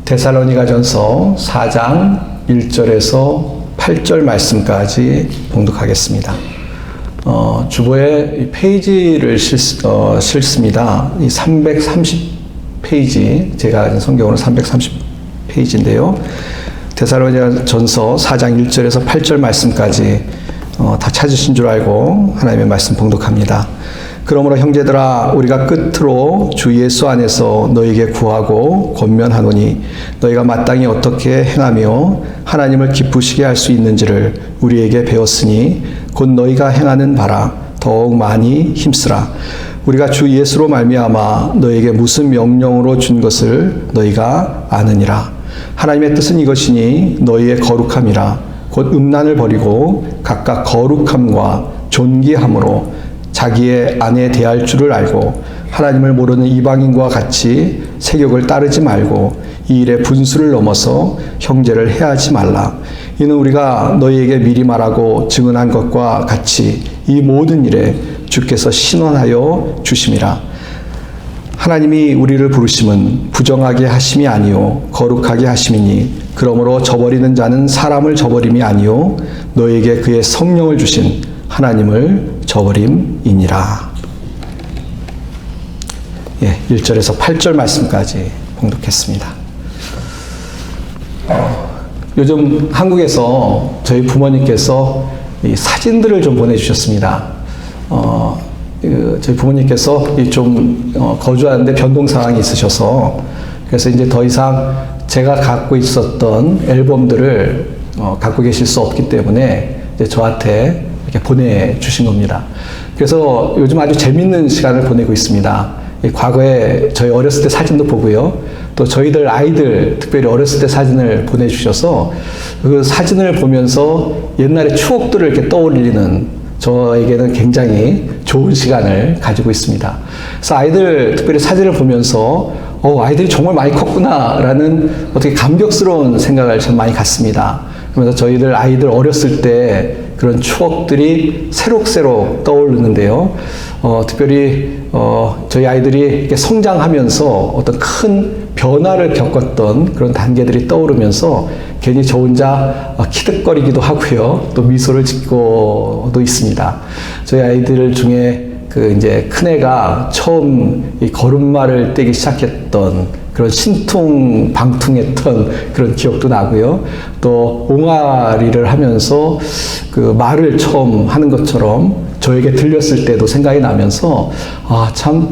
데살로니가전서 4장 1절에서 8절 말씀까지 봉독하겠습니다. 주보에 페이지를 실습니다. 이 330페이지, 제가 가진 성경으로 330페이지인데요. 데살로니가전서 4장 1절에서 8절 말씀까지 다 찾으신 줄 알고 하나님의 말씀 봉독합니다. 그러므로 형제들아, 우리가 끝으로 주 예수 안에서 너희에게 구하고 권면하노니 너희가 마땅히 어떻게 행하며 하나님을 기쁘시게 할 수 있는지를 우리에게 배웠으니 곧 너희가 행하는 바라 더욱 많이 힘쓰라. 우리가 주 예수로 말미암아 너희에게 무슨 명령으로 준 것을 너희가 아느니라. 하나님의 뜻은 이것이니 너희의 거룩함이라. 곧 음란을 버리고 각각 거룩함과 존귀함으로 자기의 아내에 대할 줄을 알고 하나님을 모르는 이방인과 같이 세욕을 따르지 말고 이 일의 분수를 넘어서 형제를 해하지 말라. 이는 우리가 너희에게 미리 말하고 증언한 것과 같이 이 모든 일에 주께서 신원하여 주심이라. 하나님이 우리를 부르심은 부정하게 하심이 아니요 거룩하게 하심이니 그러므로 저버리는 자는 사람을 저버림이 아니요 너희에게 그의 성령을 주신 하나님을 저버림이니라. 1절에서 8절 말씀까지 봉독했습니다. 요즘 한국에서 저희 부모님께서 이 사진들을 좀 보내주셨습니다. 저희 부모님께서 좀 거주하는데 변동 상황이 있으셔서 그래서 이제 더 이상 제가 갖고 있었던 앨범들을 갖고 계실 수 없기 때문에 이제 저한테 이렇게 보내주신 겁니다. 그래서 요즘 아주 재밌는 시간을 보내고 있습니다. 과거에 저희 어렸을 때 사진도 보고요. 또 저희들 아이들, 특별히 어렸을 때 사진을 보내주셔서 그 사진을 보면서 옛날의 추억들을 이렇게 떠올리는 저에게는 굉장히 좋은 시간을 가지고 있습니다. 그래서 아이들, 특별히 사진을 보면서 아이들이 정말 많이 컸구나라는 어떻게 감격스러운 생각을 참 많이 갖습니다. 그러면서 저희들 아이들 어렸을 때 그런 추억들이 새록새록 떠오르는데요. 특별히 저희 아이들이 이렇게 성장하면서 어떤 큰 변화를 겪었던 그런 단계들이 떠오르면서 괜히 저 혼자 키득거리기도 하고요. 또 미소를 짓고도 있습니다. 저희 아이들 중에 이제 큰애가 처음 이 걸음마를 떼기 시작했던 그런 신퉁방퉁했던 그런 기억도 나고요. 또 옹알이를 하면서 그 말을 처음 하는 것처럼 저에게 들렸을 때도 생각이 나면서 참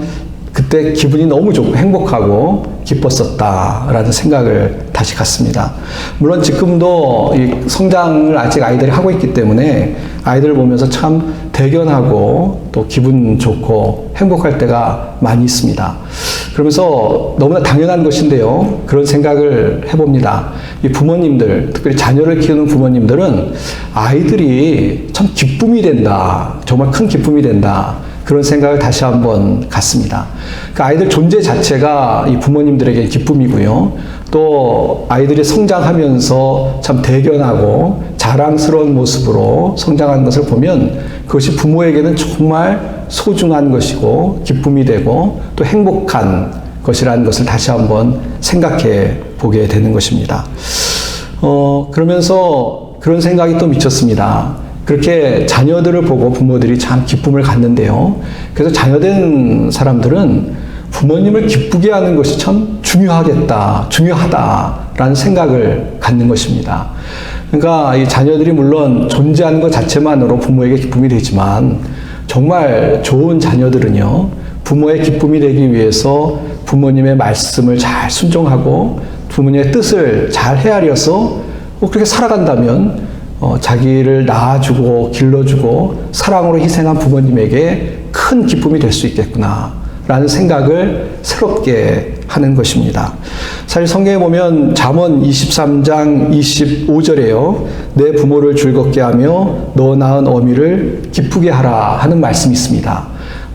그때 기분이 너무 좋고 행복하고 기뻤었다라는 생각을 다시 갖습니다. 물론 지금도 이 성장을 아직 아이들이 하고 있기 때문에 아이들을 보면서 참 대견하고 또 기분 좋고 행복할 때가 많이 있습니다. 그러면서 너무나 당연한 것인데요. 그런 생각을 해봅니다. 이 부모님들, 특별히 자녀를 키우는 부모님들은 아이들이 참 기쁨이 된다. 정말 큰 기쁨이 된다. 그런 생각을 다시 한번 갖습니다. 그 아이들 존재 자체가 이 부모님들에게 기쁨이고요. 또 아이들이 성장하면서 참 대견하고 자랑스러운 모습으로 성장하는 것을 보면 그것이 부모에게는 정말 소중한 것이고 기쁨이 되고 또 행복한 것이라는 것을 다시 한번 생각해 보게 되는 것입니다. 그러면서 그런 생각이 또 미쳤습니다. 그렇게 자녀들을 보고 부모들이 참 기쁨을 갖는데요. 그래서 자녀된 사람들은 부모님을 기쁘게 하는 것이 참 중요하다라는 생각을 갖는 것입니다. 그러니까 이 자녀들이 물론 존재하는 것 자체만으로 부모에게 기쁨이 되지만 정말 좋은 자녀들은요, 부모의 기쁨이 되기 위해서 부모님의 말씀을 잘 순종하고 부모님의 뜻을 잘 헤아려서 그렇게 살아간다면 자기를 낳아주고 길러주고 사랑으로 희생한 부모님에게 큰 기쁨이 될 수 있겠구나 라는 생각을 새롭게 하는 것입니다. 사실 성경에 보면 잠언 23장 25절에요. 내 부모를 즐겁게 하며 너 낳은 어미를 기쁘게 하라 하는 말씀이 있습니다.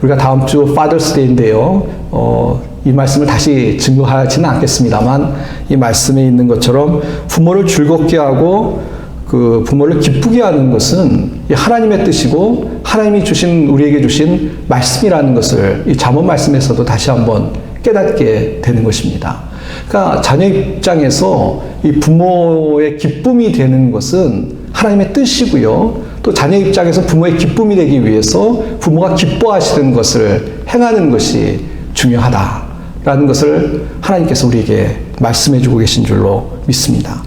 우리가 다음 주 Father's Day인데요. 이 말씀을 다시 증거하지는 않겠습니다만 이 말씀에 있는 것처럼 부모를 즐겁게 하고 그 부모를 기쁘게 하는 것은 하나님의 뜻이고 하나님이 우리에게 주신 말씀이라는 것을 이 잠언 말씀에서도 다시 한번 깨닫게 되는 것입니다. 그러니까 자녀 입장에서 이 부모의 기쁨이 되는 것은 하나님의 뜻이고요. 또 자녀 입장에서 부모의 기쁨이 되기 위해서 부모가 기뻐하시는 것을 행하는 것이 중요하다라는 것을 하나님께서 우리에게 말씀해 주고 계신 줄로 믿습니다.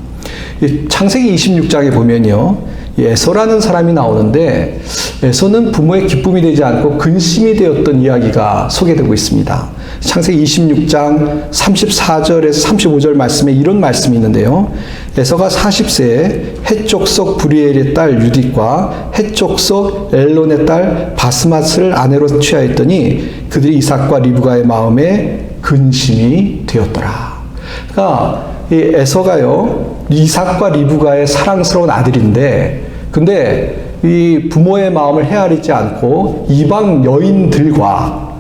창세기 26장에 보면요, 에서라는 사람이 나오는데 에서는 부모의 기쁨이 되지 않고 근심이 되었던 이야기가 소개되고 있습니다. 창세기 26장 34절에서 35절 말씀에 이런 말씀이 있는데요. 에서가 40세에 헷족속 브리엘의 딸 유딧과 헷족속 엘론의 딸 바스맛을 아내로 취하였더니 그들이 이삭과 리브가의 마음에 근심이 되었더라. 그러니까 이 에서가요, 이삭과 리브가의 사랑스러운 아들인데, 근데 이 부모의 마음을 헤아리지 않고 이방 여인들과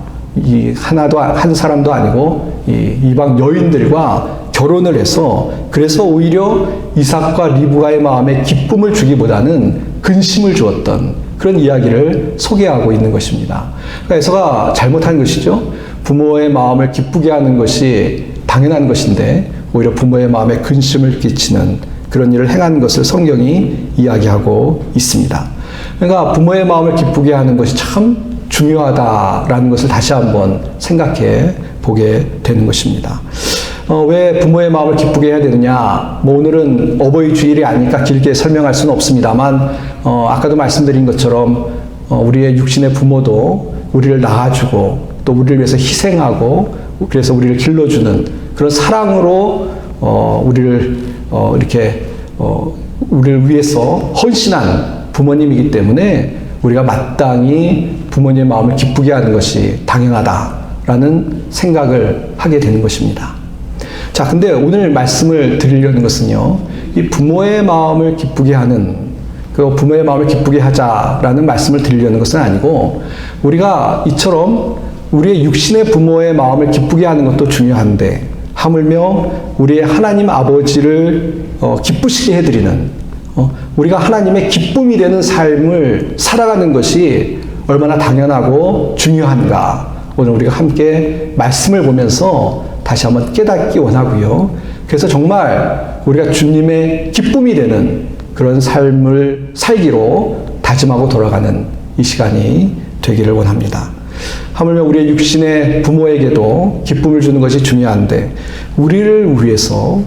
한 사람도 아니고 이방 여인들과 결혼을 해서, 그래서 오히려 이삭과 리브가의 마음에 기쁨을 주기보다는 근심을 주었던 그런 이야기를 소개하고 있는 것입니다. 그러니까 에서가 잘못한 것이죠. 부모의 마음을 기쁘게 하는 것이 당연한 것인데 오히려 부모의 마음에 근심을 끼치는 그런 일을 행한 것을 성경이 이야기하고 있습니다. 그러니까 부모의 마음을 기쁘게 하는 것이 참 중요하다라는 것을 다시 한번 생각해 보게 되는 것입니다. 왜 부모의 마음을 기쁘게 해야 되느냐? 뭐 오늘은 어버이 주일이 아니니까 길게 설명할 수는 없습니다만, 아까도 말씀드린 것처럼 우리의 육신의 부모도 우리를 낳아주고 또 우리를 위해서 희생하고 그래서 우리를 길러주는 그런 사랑으로 우리를 우리를 위해서 헌신한 부모님이기 때문에 우리가 마땅히 부모님의 마음을 기쁘게 하는 것이 당연하다라는 생각을 하게 되는 것입니다. 자, 근데 오늘 말씀을 드리려는 것은요, 이 부모의 마음을 기쁘게 하는, 그 부모의 마음을 기쁘게 하자라는 말씀을 드리려는 것은 아니고, 우리가 이처럼 우리의 육신의 부모의 마음을 기쁘게 하는 것도 중요한데, 하물며 우리의 하나님 아버지를 기쁘시게 해드리는, 우리가 하나님의 기쁨이 되는 삶을 살아가는 것이 얼마나 당연하고 중요한가, 오늘 우리가 함께 말씀을 보면서 다시 한번 깨닫기 원하고요. 그래서 정말 우리가 주님의 기쁨이 되는 그런 삶을 살기로 다짐하고 돌아가는 이 시간이 되기를 원합니다. 하물며 우리의 육신의 부모에게도 기쁨을 주는 것이 중요한데, 우리를 위해서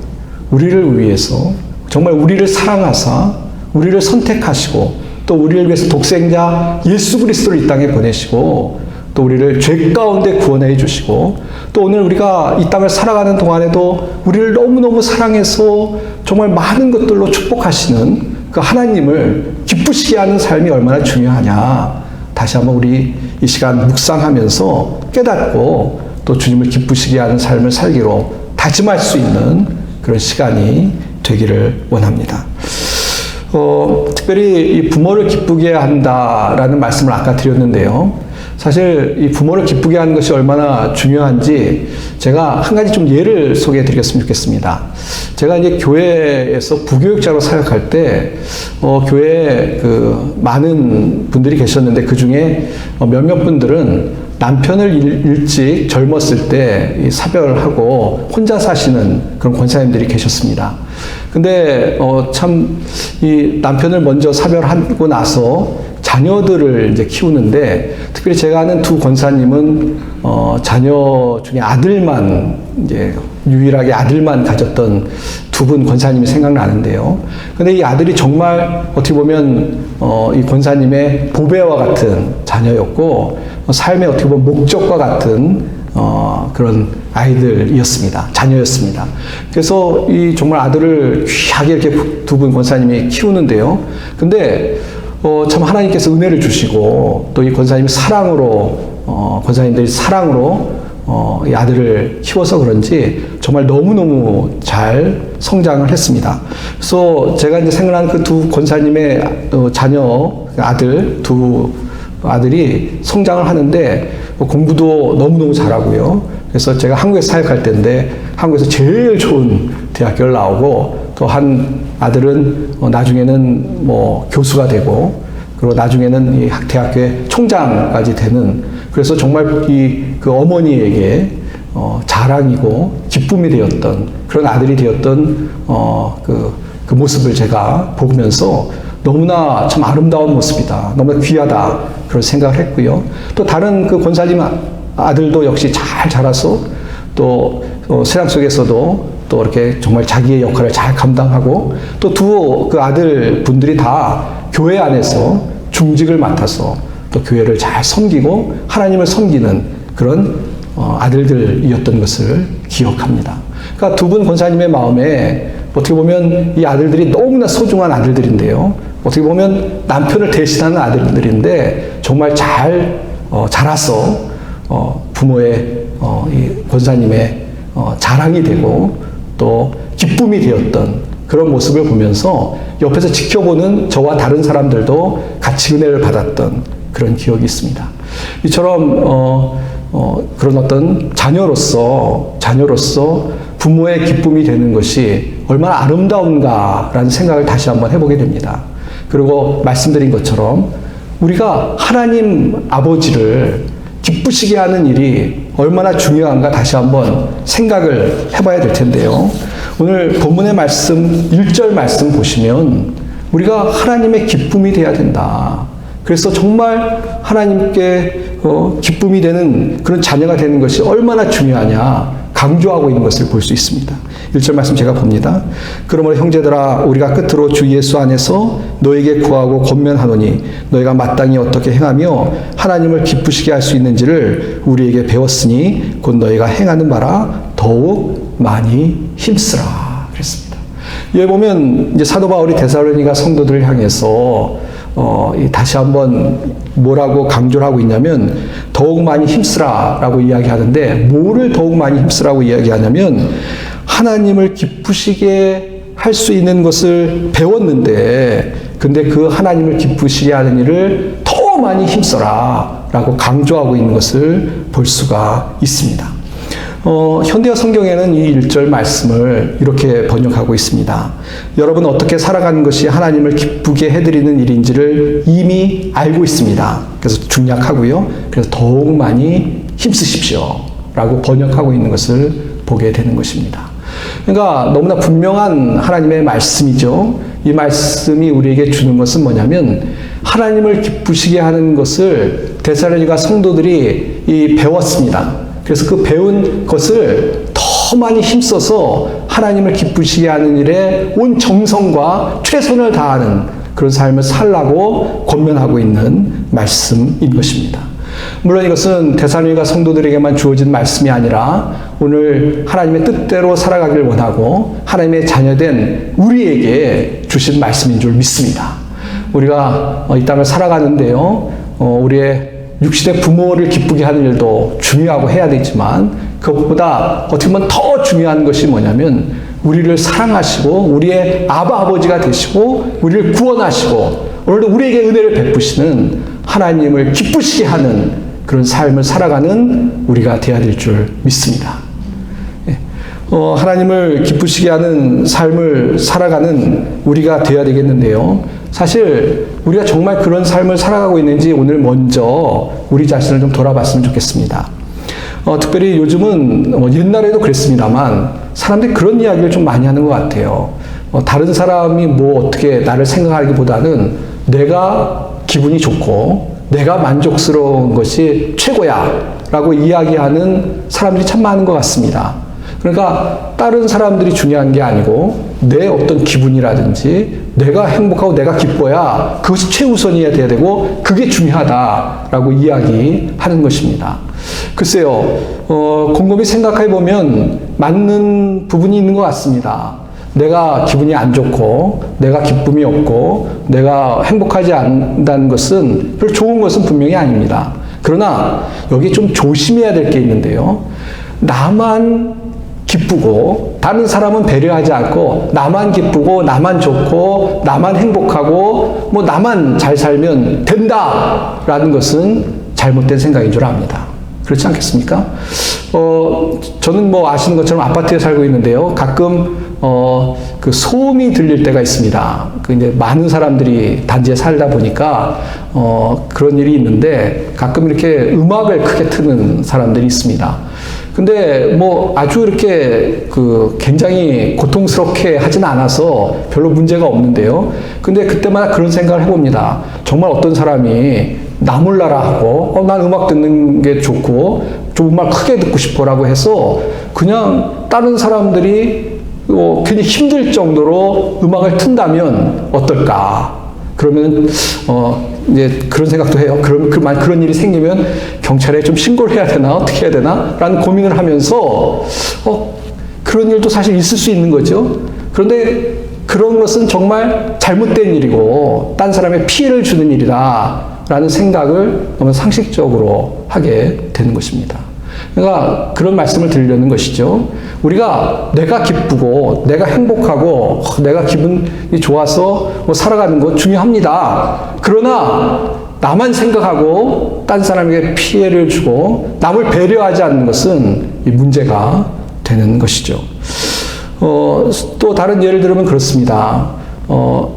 정말 우리를 사랑하사 우리를 선택하시고 또 우리를 위해서 독생자 예수 그리스도를 이 땅에 보내시고 또 우리를 죄 가운데 구원해 주시고, 또 오늘 우리가 이 땅을 살아가는 동안에도 우리를 너무너무 사랑해서 정말 많은 것들로 축복하시는 그 하나님을 기쁘시게 하는 삶이 얼마나 중요하냐, 다시 한번 우리 이 시간 묵상하면서 깨닫고 또 주님을 기쁘시게 하는 삶을 살기로 다짐할 수 있는 그런 시간이 되기를 원합니다. 특별히 이 부모를 기쁘게 한다라는 말씀을 아까 드렸는데요. 사실 이 부모를 기쁘게 하는 것이 얼마나 중요한지 제가 한 가지 좀 예를 소개해 드리겠으면 좋겠습니다. 제가 이제 교회에서 부교육자로 사역할 때, 교회에 많은 분들이 계셨는데 그 중에 몇몇 분들은 남편을 일찍 젊었을 때 사별하고 혼자 사시는 그런 권사님들이 계셨습니다. 근데 참 이 남편을 먼저 사별하고 나서 자녀들을 이제 키우는데, 특별히 제가 아는 두 권사님은 자녀 중에 아들만, 이제 유일하게 아들만 가졌던 두 분 권사님이 생각나는데요. 근데 이 아들이 정말 어떻게 보면 이 권사님의 보배와 같은 자녀였고, 삶의 어떻게 보면 목적과 같은 그런 아이들이었습니다. 자녀였습니다. 그래서 이 정말 아들을 귀하게 이렇게 두 분 권사님이 키우는데요. 근데 참 하나님께서 은혜를 주시고 또 이 권사님이 권사님들이 사랑으로 이 아들을 키워서 그런지 정말 너무너무 잘 성장을 했습니다. 그래서 제가 이제 생각하는 그 두 권사님의 두 아들이 성장을 하는데 공부도 너무너무 잘하고요. 그래서 제가 한국에서 사역할 때인데 한국에서 제일 좋은 대학교를 나오고, 또 한 아들은 나중에는 뭐 교수가 되고, 그리고 나중에는 이 대학교의 총장까지 되는, 그래서 정말 그 어머니에게 자랑이고 기쁨이 되었던 그런 아들이 되었던 그 모습을 제가 보면서 너무나 참 아름다운 모습이다. 너무나 귀하다. 그런 생각을 했고요. 또 다른 그 권사님 아들도 역시 잘 자라서 또 세상 속에서도 또 이렇게 정말 자기의 역할을 잘 감당하고 또 두 그 아들 분들이 다 교회 안에서 중직을 맡아서 또 교회를 잘 섬기고 하나님을 섬기는 그런 아들들이었던 것을 기억합니다. 그러니까 두 분 권사님의 마음에 어떻게 보면 이 아들들이 너무나 소중한 아들들인데요. 어떻게 보면 남편을 대신하는 아들들인데 정말 잘 자라서 부모의 이 권사님의 자랑이 되고 또 기쁨이 되었던 그런 모습을 보면서 옆에서 지켜보는 저와 다른 사람들도 같이 은혜를 받았던 그런 기억이 있습니다. 이처럼 그런 어떤 자녀로서 부모의 기쁨이 되는 것이 얼마나 아름다운가라는 생각을 다시 한번 해보게 됩니다. 그리고 말씀드린 것처럼 우리가 하나님 아버지를 기쁘시게 하는 일이 얼마나 중요한가 다시 한번 생각을 해봐야 될 텐데요. 오늘 본문의 말씀 1절 말씀 보시면 우리가 하나님의 기쁨이 돼야 된다. 그래서 정말 하나님께 기쁨이 되는 그런 자녀가 되는 것이 얼마나 중요하냐 강조하고 있는 것을 볼 수 있습니다. 1절 말씀 제가 봅니다. 그러므로 형제들아 우리가 끝으로 주 예수 안에서 너에게 구하고 권면하노니 너희가 마땅히 어떻게 행하며 하나님을 기쁘시게 할 수 있는지를 우리에게 배웠으니 곧 너희가 행하는 바라 더욱 많이 힘쓰라 그랬습니다. 여기 보면 이제 사도 바울이 데살로니가 성도들을 향해서 다시 한번 뭐라고 강조를 하고 있냐면 더욱 많이 힘쓰라라고 이야기하는데 뭐를 더욱 많이 힘쓰라고 이야기하냐면 하나님을 기쁘시게 할 수 있는 것을 배웠는데 근데 그 하나님을 기쁘시게 하는 일을 더 많이 힘써라 라고 강조하고 있는 것을 볼 수가 있습니다. 현대어 성경에는 이 1절 말씀을 이렇게 번역하고 있습니다. 여러분 어떻게 살아가는 것이 하나님을 기쁘게 해드리는 일인지를 이미 알고 있습니다. 그래서 중략하고요. 그래서 더욱 많이 힘쓰십시오. 라고 번역하고 있는 것을 보게 되는 것입니다. 그러니까 너무나 분명한 하나님의 말씀이죠. 이 말씀이 우리에게 주는 것은 뭐냐면 하나님을 기쁘시게 하는 것을 데살로니가 성도들이 배웠습니다. 그래서 그 배운 것을 더 많이 힘써서 하나님을 기쁘시게 하는 일에 온 정성과 최선을 다하는 그런 삶을 살라고 권면하고 있는 말씀인 것입니다. 물론 이것은 데살로니가 성도들에게만 주어진 말씀이 아니라 오늘 하나님의 뜻대로 살아가길 원하고 하나님의 자녀된 우리에게 주신 말씀인 줄 믿습니다. 우리가 이 땅을 살아가는데요. 우리의 육신의 부모를 기쁘게 하는 일도 중요하고 해야 되지만 그것보다 어떻게 보면 더 중요한 것이 뭐냐면 우리를 사랑하시고 우리의 아버지가 되시고 우리를 구원하시고 오늘도 우리에게 은혜를 베푸시는 하나님을 기쁘시게 하는 그런 삶을 살아가는 우리가 되어야 될 줄 믿습니다. 하나님을 기쁘시게 하는 삶을 살아가는 우리가 되어야 되겠는데요. 사실 우리가 정말 그런 삶을 살아가고 있는지 오늘 먼저 우리 자신을 좀 돌아봤으면 좋겠습니다. 특별히 요즘은 옛날에도 그랬습니다만 사람들이 그런 이야기를 좀 많이 하는 것 같아요. 다른 사람이 뭐 어떻게 나를 생각하기보다는 내가 기분이 좋고 내가 만족스러운 것이 최고야 라고 이야기하는 사람들이 참 많은 것 같습니다. 그러니까 다른 사람들이 중요한 게 아니고 내 어떤 기분이라든지 내가 행복하고 내가 기뻐야 그것이 최우선이어야 돼야 되고 그게 중요하다라고 이야기하는 것입니다. 글쎄요, 곰곰이 생각해 보면 맞는 부분이 있는 것 같습니다. 내가 기분이 안 좋고 내가 기쁨이 없고 내가 행복하지 않는다는 것은 별로 좋은 것은 분명히 아닙니다. 그러나 여기 좀 조심해야 될 게 있는데요. 나만 기쁘고 다른 사람은 배려하지 않고 나만 기쁘고 나만 좋고 나만 행복하고 뭐 나만 잘 살면 된다라는 것은 잘못된 생각인 줄 압니다. 그렇지 않겠습니까? 저는 뭐 아시는 것처럼 아파트에 살고 있는데요. 가끔 그 소음이 들릴 때가 있습니다. 그 이제 많은 사람들이 단지에 살다 보니까 그런 일이 있는데 가끔 이렇게 음악을 크게 트는 사람들이 있습니다. 근데 뭐 아주 이렇게 굉장히 고통스럽게 하진 않아서 별로 문제가 없는데요. 근데 그때마다 그런 생각을 해봅니다. 정말 어떤 사람이 나 몰라라 하고, 난 음악 듣는 게 좋고, 좀 음악 크게 듣고 싶어라고 해서 그냥 다른 사람들이 괜히 힘들 정도로 음악을 튼다면 어떨까? 그러면, 이제 그런 생각도 해요. 그런 일이 생기면 경찰에 좀 신고를 해야 되나? 어떻게 해야 되나? 라는 고민을 하면서, 그런 일도 사실 있을 수 있는 거죠. 그런데 그런 것은 정말 잘못된 일이고, 딴 사람의 피해를 주는 일이다. 라는 생각을 너무 상식적으로 하게 되는 것입니다. 그러니까 그런 말씀을 드리려는 것이죠. 우리가 내가 기쁘고 내가 행복하고 내가 기분이 좋아서 살아가는 것 중요합니다. 그러나 나만 생각하고 딴 사람에게 피해를 주고 남을 배려하지 않는 것은 이 문제가 되는 것이죠. 또 다른 예를 들면 그렇습니다.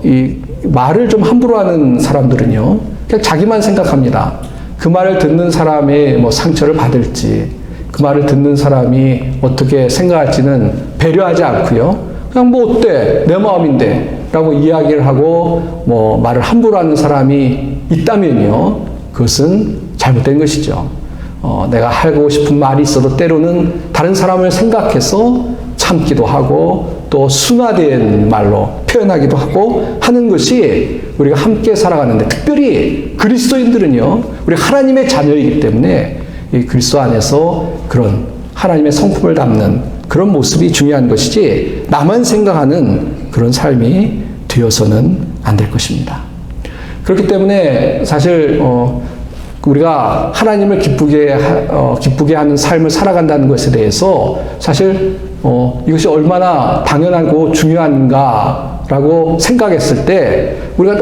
이 말을 좀 함부로 하는 사람들은요, 그냥 자기만 생각합니다. 그 말을 듣는 사람의 뭐 상처를 받을지, 그 말을 듣는 사람이 어떻게 생각할지는 배려하지 않고요. 그냥 뭐 어때? 내 마음인데. 라고 이야기를 하고 뭐 말을 함부로 하는 사람이 있다면요, 그것은 잘못된 것이죠. 내가 하고 싶은 말이 있어도 때로는 다른 사람을 생각해서 참기도 하고 또 순화된 말로 표현하기도 하고 하는 것이 우리가 함께 살아가는데, 특별히 그리스도인들은요, 우리 하나님의 자녀이기 때문에 이 그리스도 안에서 그런 하나님의 성품을 담는 그런 모습이 중요한 것이지, 나만 생각하는 그런 삶이 되어서는 안 될 것입니다. 그렇기 때문에 사실 우리가 하나님을 기쁘게 하는 삶을 살아간다는 것에 대해서 사실 이것이 얼마나 당연하고 중요한가라고 생각했을 때, 우리가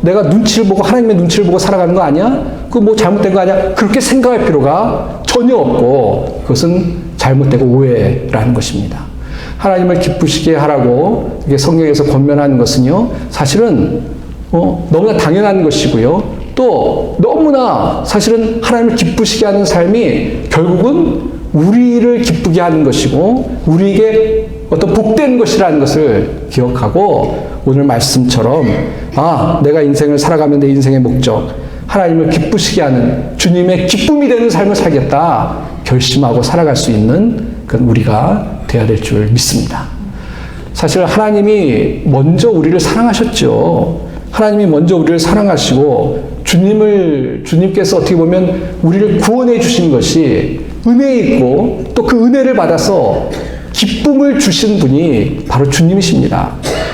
내가 눈치를 보고 하나님의 눈치를 보고 살아가는 거 아니야? 그거 뭐 잘못된 거 아니야? 그렇게 생각할 필요가 전혀 없고, 그것은 잘못되고 오해라는 것입니다. 하나님을 기쁘시게 하라고 이게 성경에서 권면하는 것은요, 사실은 너무나 당연한 것이고요. 또 너무나 사실은 하나님을 기쁘시게 하는 삶이 결국은 우리를 기쁘게 하는 것이고 우리에게 어떤 복된 것이라는 것을 기억하고, 오늘 말씀처럼 내가 인생을 살아가면 내 인생의 목적, 하나님을 기쁘시게 하는 주님의 기쁨이 되는 삶을 살겠다 결심하고 살아갈 수 있는 그런 우리가 되어야 될 줄 믿습니다. 사실 하나님이 먼저 우리를 사랑하셨죠. 하나님이 먼저 우리를 사랑하시고 주님께서 어떻게 보면 우리를 구원해 주신 것이 은혜이고, 또 그 은혜를 받아서 기쁨을 주신 분이 바로 주님이십니다.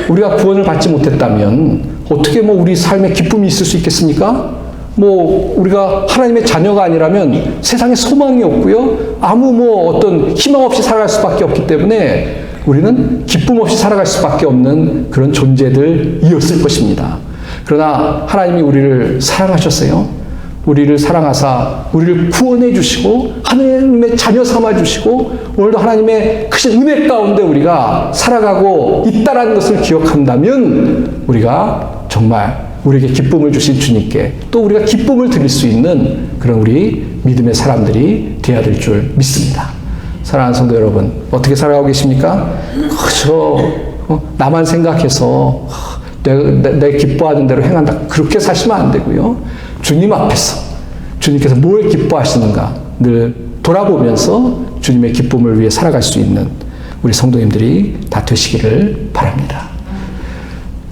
우리가 구원을 받지 못했다면 어떻게 우리 삶에 기쁨이 있을 수 있겠습니까? 우리가 하나님의 자녀가 아니라면 세상에 소망이 없고요, 아무 어떤 희망 없이 살아갈 수밖에 없기 때문에 우리는 기쁨 없이 살아갈 수밖에 없는 그런 존재들이었을 것입니다. 그러나 하나님이 우리를 사랑하셨어요. 우리를 사랑하사 우리를 구원해 주시고 하나님의 자녀 삼아 주시고, 오늘도 하나님의 크신 은혜 가운데 우리가 살아가고 있다라는 것을 기억한다면, 우리가 정말 우리에게 기쁨을 주신 주님께 또 우리가 기쁨을 드릴 수 있는 그런 우리 믿음의 사람들이 되어야 될 줄 믿습니다. 사랑하는 성도 여러분, 어떻게 살아가고 계십니까? 그저 나만 생각해서 내 기뻐하는 대로 행한다, 그렇게 사시면 안 되고요. 주님 앞에서 주님께서 뭘 기뻐하시는가 늘 돌아보면서 주님의 기쁨을 위해 살아갈 수 있는 우리 성도님들이 다 되시기를 바랍니다.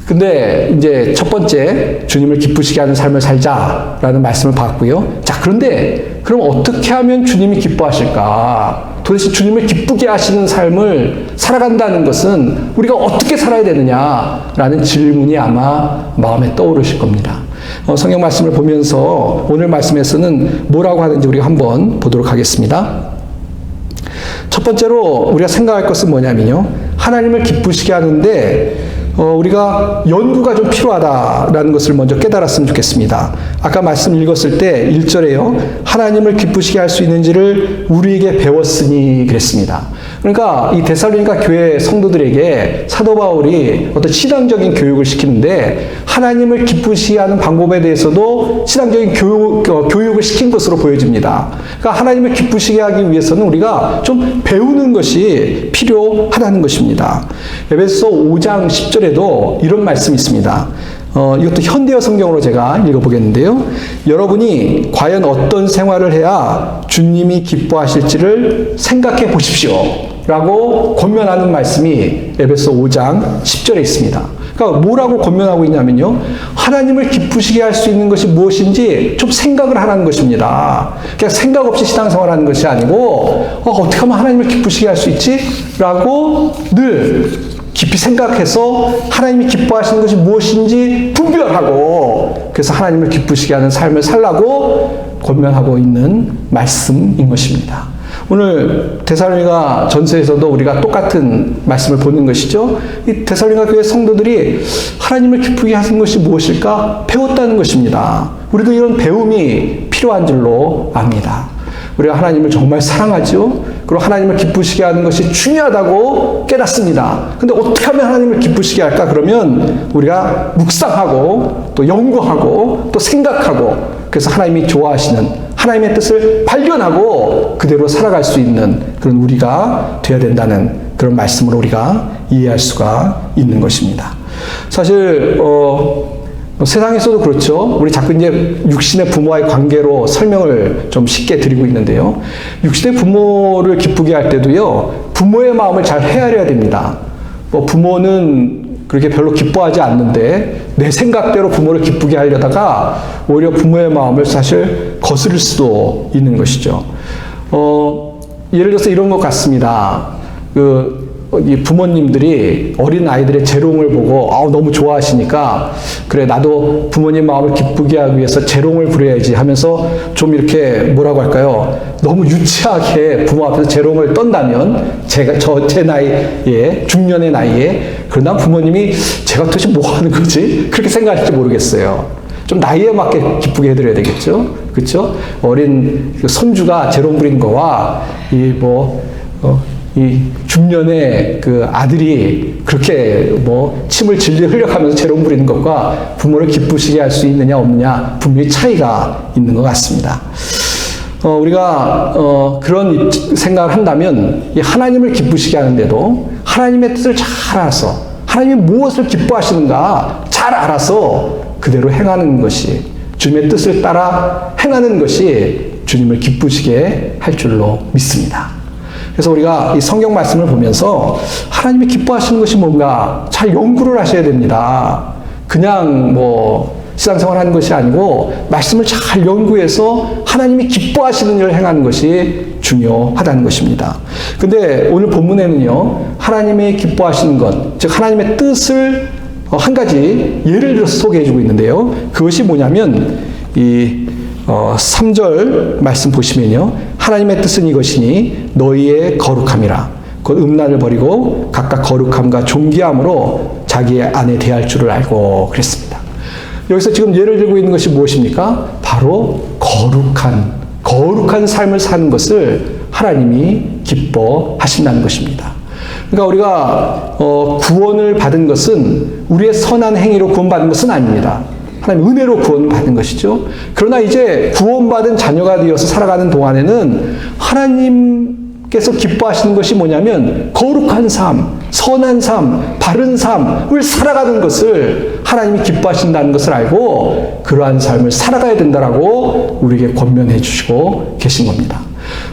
근데 이제 첫 번째, 주님을 기쁘시게 하는 삶을 살자라는 말씀을 받고요. 자, 그런데 그럼 어떻게 하면 주님이 기뻐하실까? 도대체 주님을 기쁘게 하시는 삶을 살아간다는 것은 우리가 어떻게 살아야 되느냐라는 질문이 아마 마음에 떠오르실 겁니다. 성경 말씀을 보면서 오늘 말씀에서는 뭐라고 하는지 우리가 한번 보도록 하겠습니다. 첫 번째로 우리가 생각할 것은 뭐냐면요, 하나님을 기쁘시게 하는데 우리가 연구가 좀 필요하다라는 것을 먼저 깨달았으면 좋겠습니다. 아까 말씀 읽었을 때 1절에요. 하나님을 기쁘시게 할 수 있는지를 우리에게 배웠으니 그랬습니다. 그러니까 이 데살로니가 교회 성도들에게 사도 바울이 어떤 신앙적인 교육을 시키는데 하나님을 기쁘시게 하는 방법에 대해서도 신앙적인 교육을 시킨 것으로 보여집니다. 그러니까 하나님을 기쁘시게 하기 위해서는 우리가 좀 배우는 것이 필요하다는 것입니다. 에베소서 5장 10절에도 이런 말씀이 있습니다. 이것도 현대어 성경으로 제가 읽어보겠는데요. 여러분이 과연 어떤 생활을 해야 주님이 기뻐하실지를 생각해 보십시오. 라고 권면하는 말씀이 에베소 5장 10절에 있습니다. 그러니까 뭐라고 권면하고 있냐면요. 하나님을 기쁘시게 할 수 있는 것이 무엇인지 좀 생각을 하라는 것입니다. 그냥 생각 없이 신앙생활하는 것이 아니고 어떻게 하면 하나님을 기쁘시게 할 수 있지? 라고 늘 깊이 생각해서 하나님이 기뻐하시는 것이 무엇인지 분별하고 그래서 하나님을 기쁘시게 하는 삶을 살라고 권면하고 있는 말씀인 것입니다. 오늘 데살로니가 전서에서도 우리가 똑같은 말씀을 보는 것이죠. 이 데살로니가 교회 성도들이 하나님을 기쁘게 하는 것이 무엇일까 배웠다는 것입니다. 우리도 이런 배움이 필요한 줄로 압니다. 우리가 하나님을 정말 사랑하죠. 그리고 하나님을 기쁘시게 하는 것이 중요하다고 깨닫습니다. 근데 어떻게 하면 하나님을 기쁘시게 할까? 그러면 우리가 묵상하고 또 연구하고 또 생각하고 그래서 하나님이 좋아하시는 하나님의 뜻을 발견하고 그대로 살아갈 수 있는 그런 우리가 되어야 된다는 그런 말씀으로 우리가 이해할 수가 있는 것입니다. 사실 세상에서도 그렇죠. 우리 자꾸 이제 육신의 부모와의 관계로 설명을 좀 쉽게 드리고 있는데요. 육신의 부모를 기쁘게 할 때도요. 부모의 마음을 잘 헤아려야 됩니다. 부모는 그렇게 별로 기뻐하지 않는데 내 생각대로 부모를 기쁘게 하려다가 오히려 부모의 마음을 사실 거스를 수도 있는 것이죠. 예를 들어서 이런 것 같습니다. 이 부모님들이 어린 아이들의 재롱을 보고 너무 좋아하시니까 그래 나도 부모님 마음을 기쁘게 하기 위해서 재롱을 부려야지 하면서 좀 이렇게 뭐라고 할까요? 너무 유치하게 부모 앞에서 재롱을 떤다면 제 나이에 중년의 나이에 그러나 부모님이 제가 도대체 뭐 하는 거지? 그렇게 생각할지 모르겠어요. 좀 나이에 맞게 기쁘게 해드려야 되겠죠? 그렇죠? 어린 손주가 재롱 부린 거와 이 중년의 그 아들이 그렇게 침을 질질 흘려가면서 재롱 부리는 것과 부모를 기쁘시게 할 수 있느냐 없느냐 분명히 차이가 있는 것 같습니다. 우리가 그런 생각을 한다면 이 하나님을 기쁘시게 하는데도 하나님의 뜻을 잘 알아서 하나님이 무엇을 기뻐하시는가 잘 알아서 그대로 행하는 것이 주님의 뜻을 따라 행하는 것이 주님을 기쁘시게 할 줄로 믿습니다. 그래서 우리가 이 성경 말씀을 보면서 하나님이 기뻐하시는 것이 뭔가 잘 연구를 하셔야 됩니다. 그냥 신앙생활 하는 것이 아니고 말씀을 잘 연구해서 하나님이 기뻐하시는 일을 행하는 것이 중요하다는 것입니다. 근데 오늘 본문에는요, 하나님이 기뻐하시는 것, 즉 하나님의 뜻을 한 가지 예를 들어서 소개해 주고 있는데요. 그것이 뭐냐면 3절 말씀 보시면요. 하나님의 뜻은 이것이니 너희의 거룩함이라. 곧 음란을 버리고 각각 거룩함과 존귀함으로 자기의 안에 대할 줄을 알고 그랬습니다. 여기서 지금 예를 들고 있는 것이 무엇입니까? 바로 거룩한 삶을 사는 것을 하나님이 기뻐하신다는 것입니다. 그러니까 우리가 구원을 받은 것은 우리의 선한 행위로 구원받은 것은 아닙니다. 하나님 은혜로 구원받은 것이죠. 그러나 이제 구원받은 자녀가 되어서 살아가는 동안에는 하나님께서 기뻐하시는 것이 뭐냐면 거룩한 삶, 선한 삶, 바른 삶을 살아가는 것을 하나님이 기뻐하신다는 것을 알고 그러한 삶을 살아가야 된다라고 우리에게 권면해 주시고 계신 겁니다.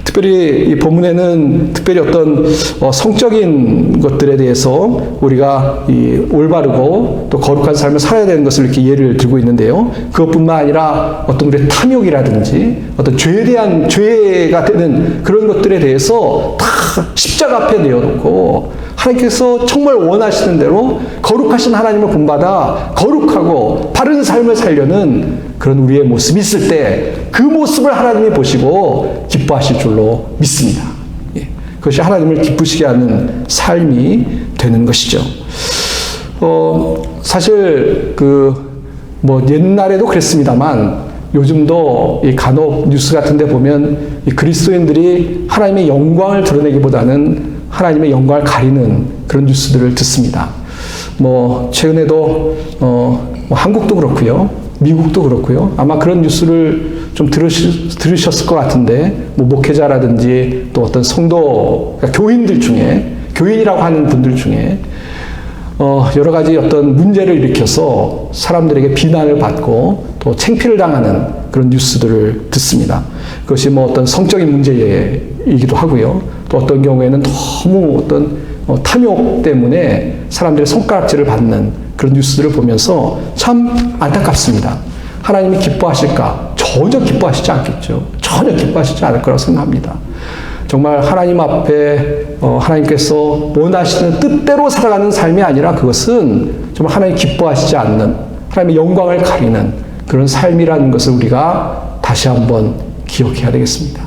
특별히 이 본문에는 특별히 어떤 성적인 것들에 대해서 우리가 이 올바르고 또 거룩한 삶을 살아야 되는 것을 이렇게 예를 들고 있는데요. 그것뿐만 아니라 어떤 우리의 탐욕이라든지 어떤 죄에 대한 죄가 되는 그런 것들에 대해서 다 십자가 앞에 내어놓고 하나님께서 정말 원하시는 대로 거룩하신 하나님을 본받아 거룩하고 바른 삶을 살려는 그런 우리의 모습이 있을 때 그 모습을 하나님이 보시고 기뻐하실 줄로 믿습니다. 그것이 하나님을 기쁘시게 하는 삶이 되는 것이죠. 사실 옛날에도 그랬습니다만 요즘도 간혹 뉴스 같은 데 보면 이 그리스도인들이 하나님의 영광을 드러내기보다는 하나님의 영광을 가리는 그런 뉴스들을 듣습니다. 최근에도 한국도 그렇고요, 미국도 그렇고요. 아마 그런 뉴스를 좀 들으셨을 것 같은데, 목회자라든지 또 어떤 성도, 그러니까 교인들 중에, 교인이라고 하는 분들 중에 여러 가지 어떤 문제를 일으켜서 사람들에게 비난을 받고 또 창피를 당하는 그런 뉴스들을 듣습니다. 그것이 어떤 성적인 문제이기도 하고요. 또 어떤 경우에는 너무 어떤 탐욕 때문에 사람들의 손가락질을 받는 그런 뉴스들을 보면서 참 안타깝습니다. 하나님이 기뻐하실까? 전혀 기뻐하시지 않겠죠. 전혀 기뻐하시지 않을 거라고 생각합니다. 정말 하나님 앞에 하나님께서 원하시는 뜻대로 살아가는 삶이 아니라 그것은 정말 하나님 기뻐하시지 않는, 하나님의 영광을 가리는 그런 삶이라는 것을 우리가 다시 한번 기억해야 되겠습니다.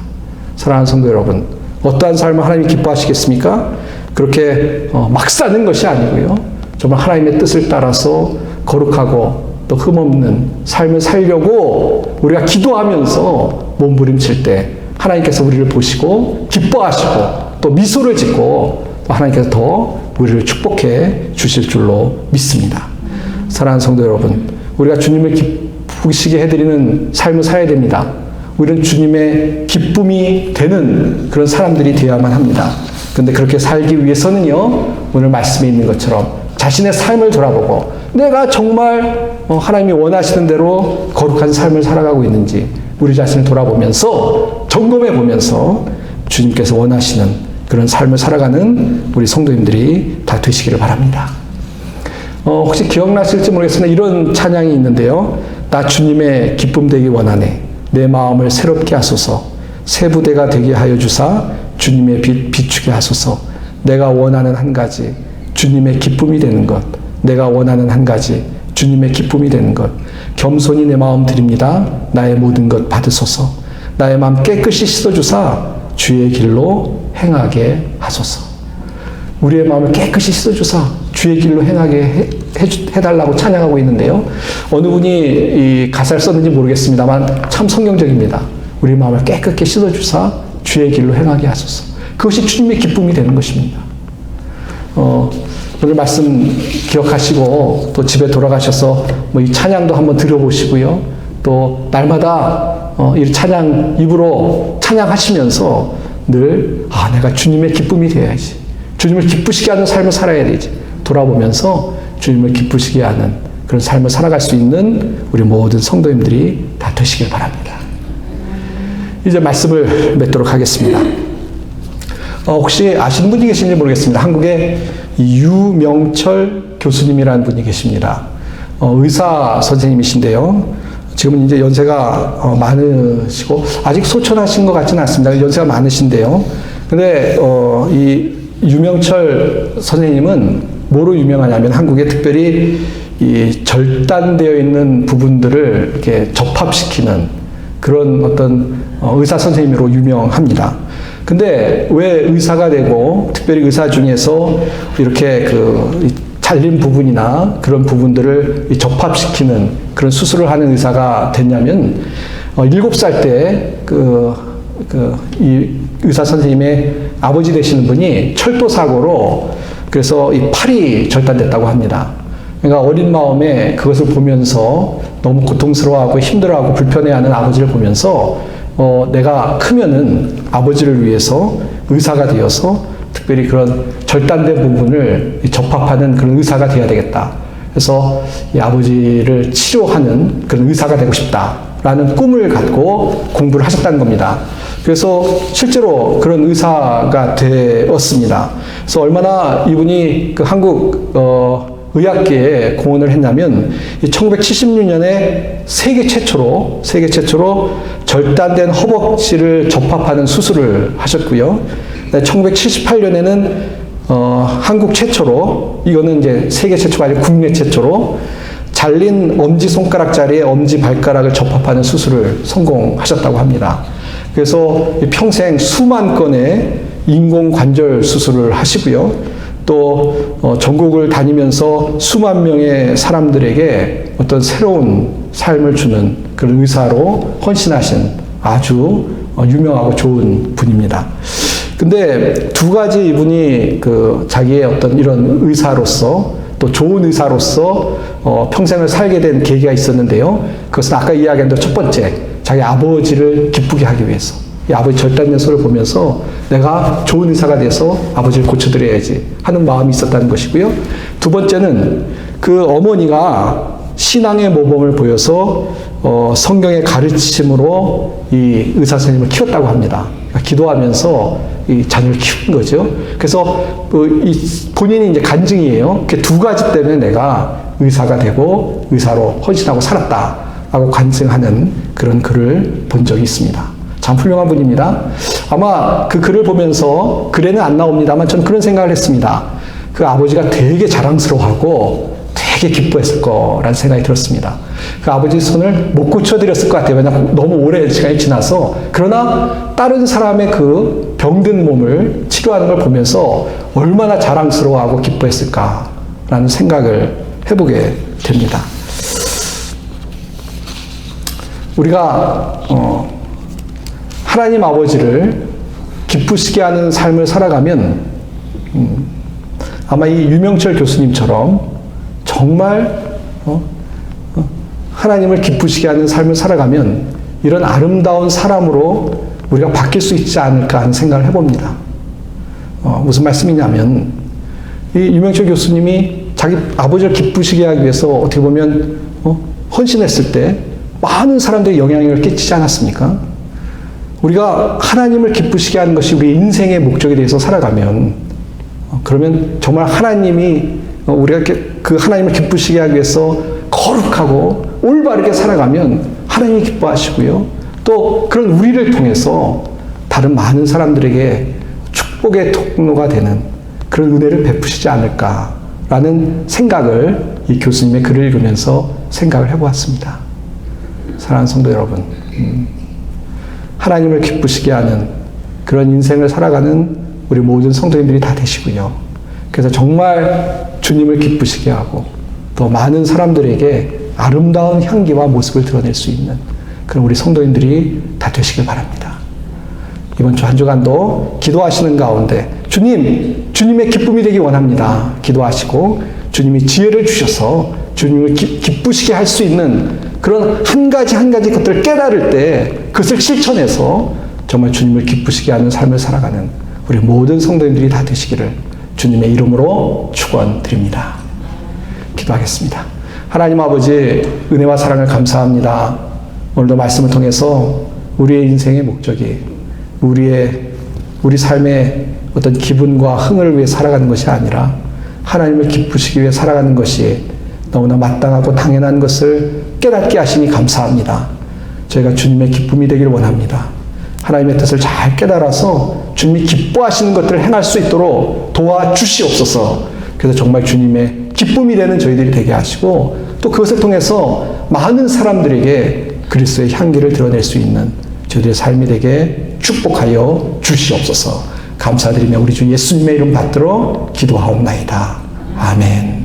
사랑하는 성도 여러분, 어떠한 삶을 하나님이 기뻐하시겠습니까? 그렇게 막 사는 것이 아니고요, 정말 하나님의 뜻을 따라서 거룩하고 또 흠없는 삶을 살려고 우리가 기도하면서 몸부림칠 때 하나님께서 우리를 보시고 기뻐하시고 또 미소를 짓고 또 하나님께서 더 우리를 축복해 주실 줄로 믿습니다. 사랑하는 성도 여러분, 우리가 주님을 기쁘시게 해드리는 삶을 살아야 됩니다. 우리는 주님의 기쁨이 되는 그런 사람들이 되어야만 합니다. 그런데 그렇게 살기 위해서는요, 오늘 말씀에 있는 것처럼 자신의 삶을 돌아보고 내가 정말 하나님이 원하시는 대로 거룩한 삶을 살아가고 있는지 우리 자신을 돌아보면서 점검해 보면서 주님께서 원하시는 그런 삶을 살아가는 우리 성도님들이 다 되시기를 바랍니다. 혹시 기억나실지 모르겠으나 이런 찬양이 있는데요. 나 주님의 기쁨 되기 원하네. 내 마음을 새롭게 하소서. 새 부대가 되게 하여 주사 주님의 빛 비추게 하소서. 내가 원하는 한 가지 주님의 기쁨이 되는 것. 내가 원하는 한 가지 주님의 기쁨이 되는 것. 겸손히 내 마음 드립니다. 나의 모든 것 받으소서. 나의 마음 깨끗이 씻어주사 주의 길로 행하게 하소서. 우리의 마음을 깨끗이 씻어주사 주의 길로 행하게 해달라고 찬양하고 있는데요. 어느 분이 이 가사를 썼는지 모르겠습니다만 참 성경적입니다. 우리의 마음을 깨끗게 씻어주사 주의 길로 행하게 하소서. 그것이 주님의 기쁨이 되는 것입니다. 오늘 말씀 기억하시고 또 집에 돌아가셔서 이 찬양도 한번 들어보시고요. 또 날마다 이 찬양 입으로 찬양하시면서 늘 내가 주님의 기쁨이 되어야지. 주님을 기쁘시게 하는 삶을 살아야 되지. 돌아보면서 주님을 기쁘시게 하는 그런 삶을 살아갈 수 있는 우리 모든 성도님들이 다 되시길 바랍니다. 이제 말씀을 맺도록 하겠습니다. 혹시 아시는 분이 계신지 모르겠습니다. 한국에 유명철 교수님이라는 분이 계십니다. 의사 선생님이신데요. 지금은 이제 연세가 많으시고 아직 소천하신 것 같지는 않습니다. 연세가 많으신데요. 근데 이 유명철 선생님은 뭐로 유명하냐면 한국에 특별히 이 절단되어 있는 부분들을 이렇게 접합시키는 그런 어떤 의사 선생님으로 유명합니다. 근데 왜 의사가 되고 특별히 의사 중에서 이렇게 잘린 부분이나 그런 부분들을 접합시키는 그런 수술을 하는 의사가 됐냐면 7살 때 이 의사 선생님의 아버지 되시는 분이 철도 사고로 그래서 이 팔이 절단됐다고 합니다. 그러니까 어린 마음에 그것을 보면서 너무 고통스러워하고 힘들어하고 불편해하는 아버지를 보면서 내가 크면은 아버지를 위해서 의사가 되어서 특별히 그런 절단된 부분을 접합하는 그런 의사가 되어야 되겠다. 그래서 이 아버지를 치료하는 그런 의사가 되고 싶다라는 꿈을 갖고 공부를 하셨다는 겁니다. 그래서 실제로 그런 의사가 되었습니다. 그래서 얼마나 이분이 한국 의학계에 공헌을 했냐면 1976년에 세계 최초로 절단된 허벅지를 접합하는 수술을 하셨고요. 1978년에는 한국 최초로, 이거는 이제 세계 최초가 아니라 국내 최초로 잘린 엄지손가락짜리에 엄지발가락을 접합하는 수술을 성공하셨다고 합니다. 그래서 평생 수만 건의 인공관절 수술을 하시고요. 또 전국을 다니면서 수만 명의 사람들에게 어떤 새로운 삶을 주는 그런 의사로 헌신하신 아주 유명하고 좋은 분입니다. 근데 두 가지 이분이 그 자기의 어떤 이런 의사로서 또 좋은 의사로서 평생을 살게 된 계기가 있었는데요. 그것은 아까 이야기한 대로 첫 번째, 자기 아버지를 기쁘게 하기 위해서. 이 아버지 절단면소를 보면서 내가 좋은 의사가 돼서 아버지를 고쳐드려야지 하는 마음이 있었다는 것이고요. 두 번째는 그 어머니가 신앙의 모범을 보여서 성경의 가르침으로 이 의사 선생님을 키웠다고 합니다. 그러니까 기도하면서 이 자녀를 키운 거죠. 그래서 본인이 이제 간증이에요. 그 두 가지 때문에 내가 의사가 되고 의사로 헌신하고 살았다라고 간증하는 그런 글을 본 적이 있습니다. 참 훌륭한 분입니다. 아마 그 글을 보면서 글에는 안 나옵니다만 저는 그런 생각을 했습니다. 그 아버지가 되게 자랑스러워하고 되게 기뻐했을 거라는 생각이 들었습니다. 그 아버지 손을 못 고쳐드렸을 것 같아요. 왜냐하면 너무 오랜 시간이 지나서. 그러나 다른 사람의 그 병든 몸을 치료하는 걸 보면서 얼마나 자랑스러워하고 기뻐했을까라는 생각을 해보게 됩니다. 우리가 하나님 아버지를 기쁘시게 하는 삶을 살아가면 아마 이 유명철 교수님처럼 정말 하나님을 기쁘시게 하는 삶을 살아가면 이런 아름다운 사람으로 우리가 바뀔 수 있지 않을까 하는 생각을 해봅니다. 무슨 말씀이냐면 이 유명철 교수님이 자기 아버지를 기쁘시게 하기 위해서 어떻게 보면 헌신했을 때 많은 사람들이 영향력을 끼치지 않았습니까? 우리가 하나님을 기쁘시게 하는 것이 우리 인생의 목적에 대해서 살아가면 그러면 정말 하나님이 우리가 그 하나님을 기쁘시게 하기 위해서 거룩하고 올바르게 살아가면 하나님이 기뻐하시고요. 또 그런 우리를 통해서 다른 많은 사람들에게 축복의 통로가 되는 그런 은혜를 베푸시지 않을까라는 생각을 이 교수님의 글을 읽으면서 생각을 해보았습니다. 사랑하는 성도 여러분, 하나님을 기쁘시게 하는 그런 인생을 살아가는 우리 모든 성도님들이 다 되시고요. 그래서 정말 주님을 기쁘시게 하고 또 많은 사람들에게 아름다운 향기와 모습을 드러낼 수 있는 그런 우리 성도님들이 다 되시길 바랍니다. 이번 주 한 주간도 기도하시는 가운데 주님의 기쁨이 되기 원합니다. 기도하시고 주님이 지혜를 주셔서 주님을 기쁘시게 할 수 있는 그런 한 가지 것들을 깨달을 때 그것을 실천해서 정말 주님을 기쁘시게 하는 삶을 살아가는 우리 모든 성도님들이 다 되시기를 주님의 이름으로 축원드립니다. 기도하겠습니다. 하나님 아버지 은혜와 사랑을 감사합니다. 오늘도 말씀을 통해서 우리의 인생의 목적이 우리 삶의 어떤 기분과 흥을 위해 살아가는 것이 아니라 하나님을 기쁘시기 위해 살아가는 것이 너무나 마땅하고 당연한 것을 깨닫게 하시니 감사합니다. 저희가 주님의 기쁨이 되기를 원합니다. 하나님의 뜻을 잘 깨달아서 주님이 기뻐하시는 것들을 행할 수 있도록 도와주시옵소서. 그래서 정말 주님의 기쁨이 되는 저희들이 되게 하시고 또 그것을 통해서 많은 사람들에게 그리스도의 향기를 드러낼 수 있는 저희들의 삶이 되게 축복하여 주시옵소서. 감사드리며 우리 주 예수님의 이름 받들어 기도하옵나이다. 아멘.